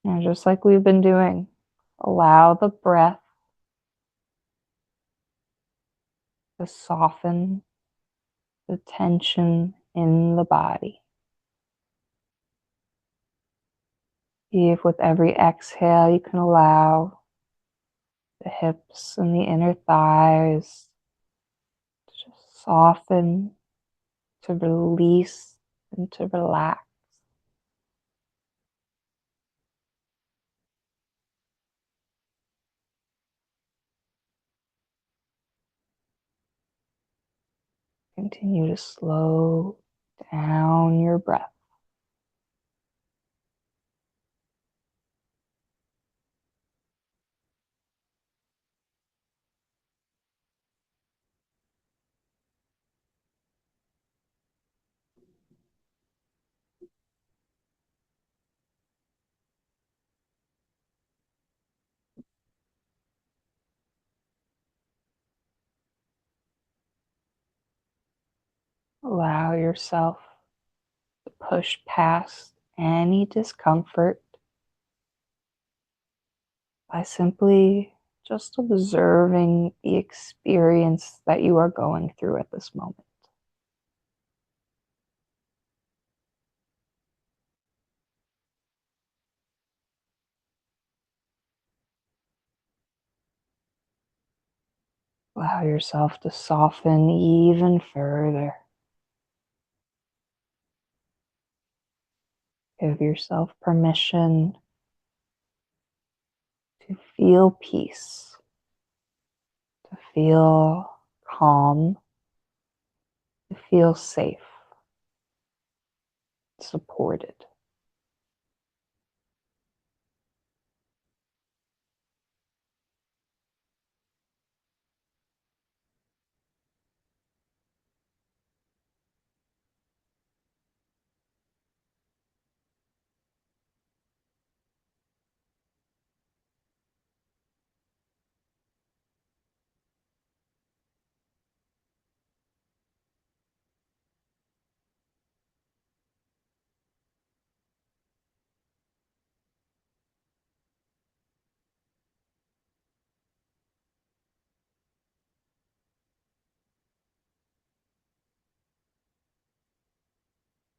And just like we've been doing, allow the breath to soften the tension in the body. See if with every exhale you can allow the hips and the inner thighs soften, to release, and to relax. Continue to slow down your breath. Allow yourself to push past any discomfort by simply just observing the experience that you are going through at this moment. Allow yourself to soften even further. Give yourself permission to feel peace, to feel calm, to feel safe, supported.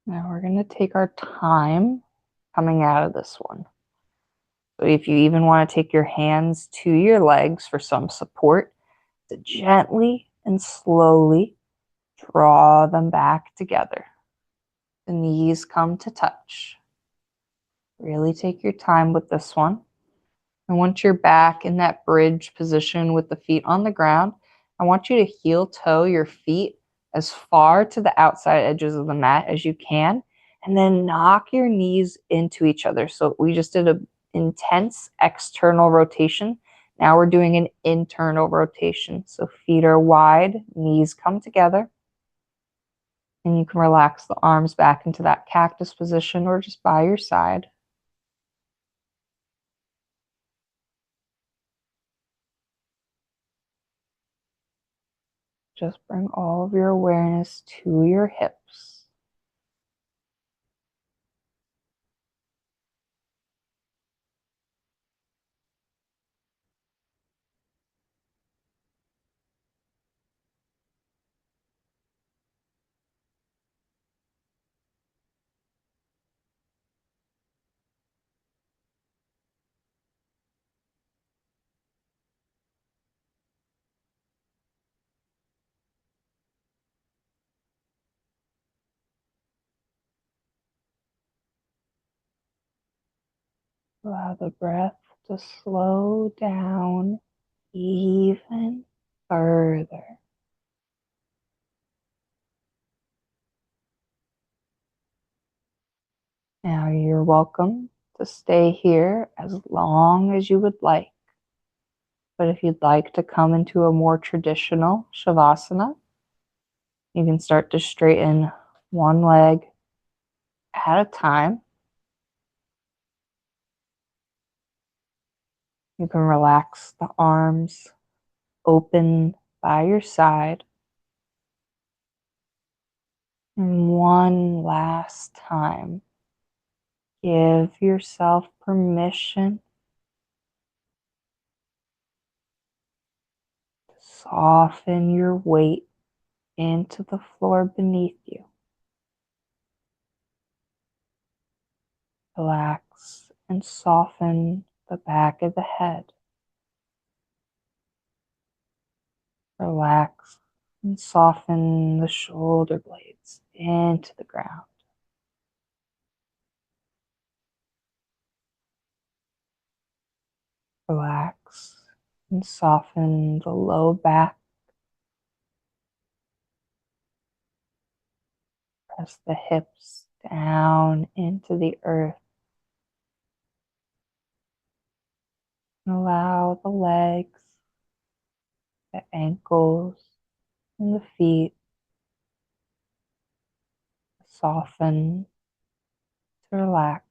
Now we're going to take our time coming out of this one. So if you even want to take your hands to your legs for some support, to gently and slowly draw them back together. The knees come to touch. Really take your time with this one. And once you're back in that bridge position with the feet on the ground, I want you to heel toe your feet as far to the outside edges of the mat as you can, and then knock your knees into each other. So we just did an intense external rotation. Now we're doing an internal rotation. So feet are wide, knees come together, and you can relax the arms back into that cactus position or just by your side. Just bring all of your awareness to your hips. Allow the breath to slow down even further. Now you're welcome to stay here as long as you would like. But if you'd like to come into a more traditional Shavasana, you can start to straighten one leg at a time. You can relax the arms open by your side. And one last time, give yourself permission to soften your weight into the floor beneath you. Relax and soften the back of the head. Relax And soften the shoulder blades into the ground. Relax and soften the low back. Press the hips down into the earth. And allow the legs, the ankles, and the feet to soften, to relax.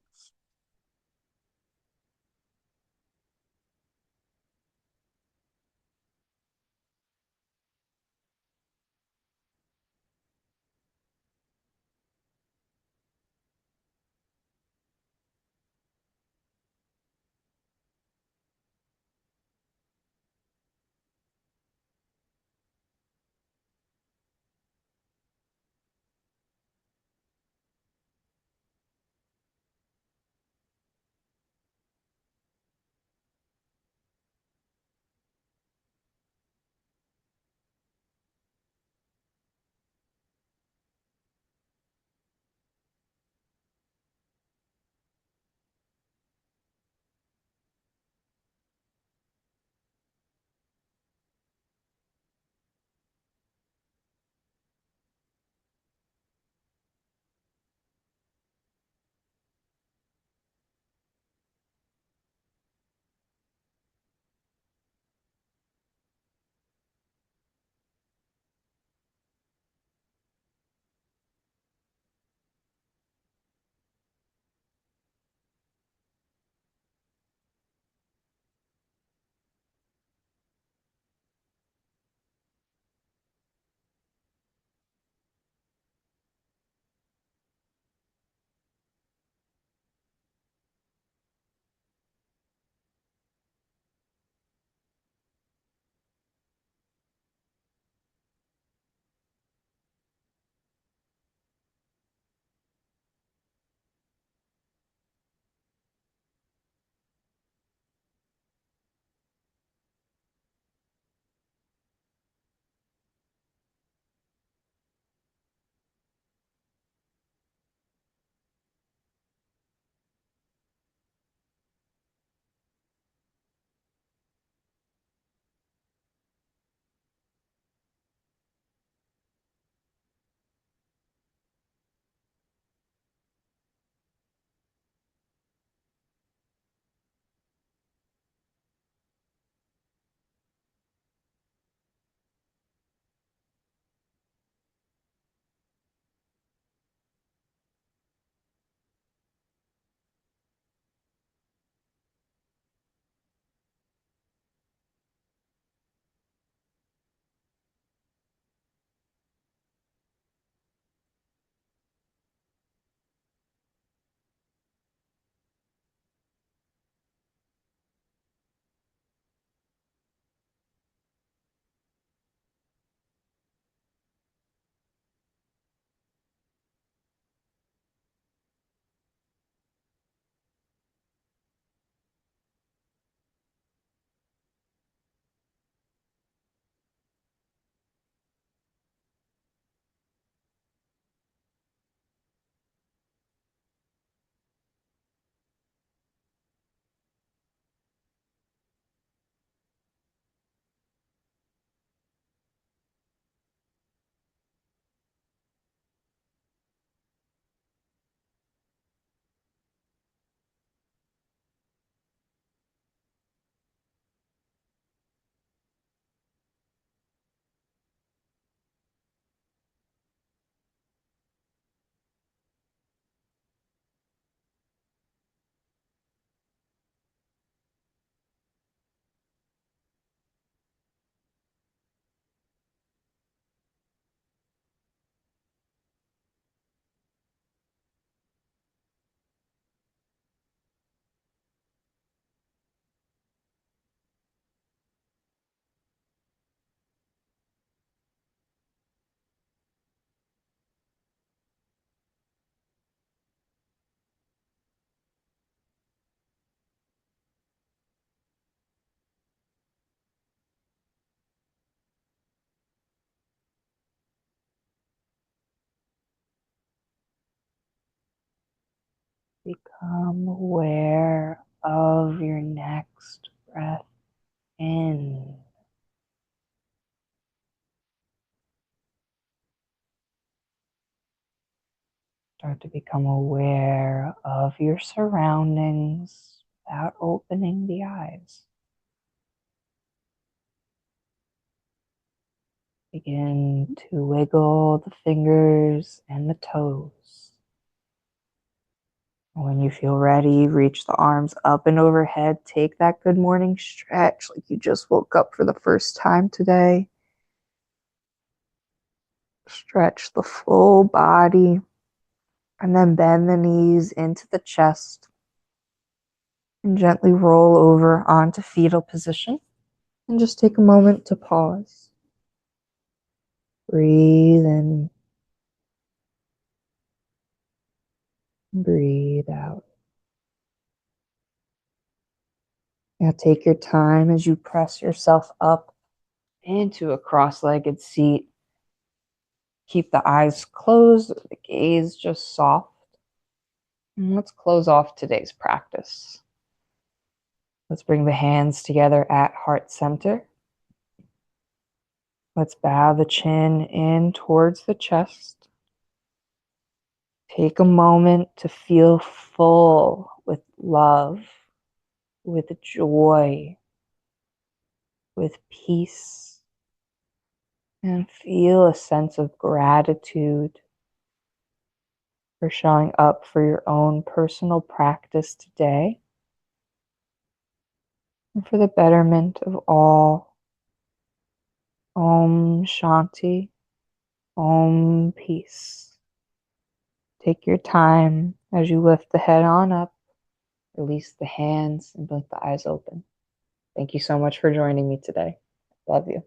Become aware of your next breath in. Start to become aware of your surroundings without opening the eyes. Begin to wiggle the fingers and the toes. When you feel ready, reach the arms up and overhead. Take that good morning stretch like you just woke up for the first time today. Stretch the full body and then bend the knees into the chest and gently roll over onto fetal position. And just take a moment to pause. Breathe in. Breathe out. Now take your time as you press yourself up into a cross-legged seat. Keep the eyes closed, the gaze just soft. And let's close off today's practice. Let's bring the hands together at heart center. Let's bow the chin in towards the chest. Take a moment to feel full with love, with joy, with peace, and feel a sense of gratitude for showing up for your own personal practice today and for the betterment of all. Om Shanti, Om Peace. Take your time as you lift the head on up, release the hands, and blink the eyes open. Thank you so much for joining me today. Love you.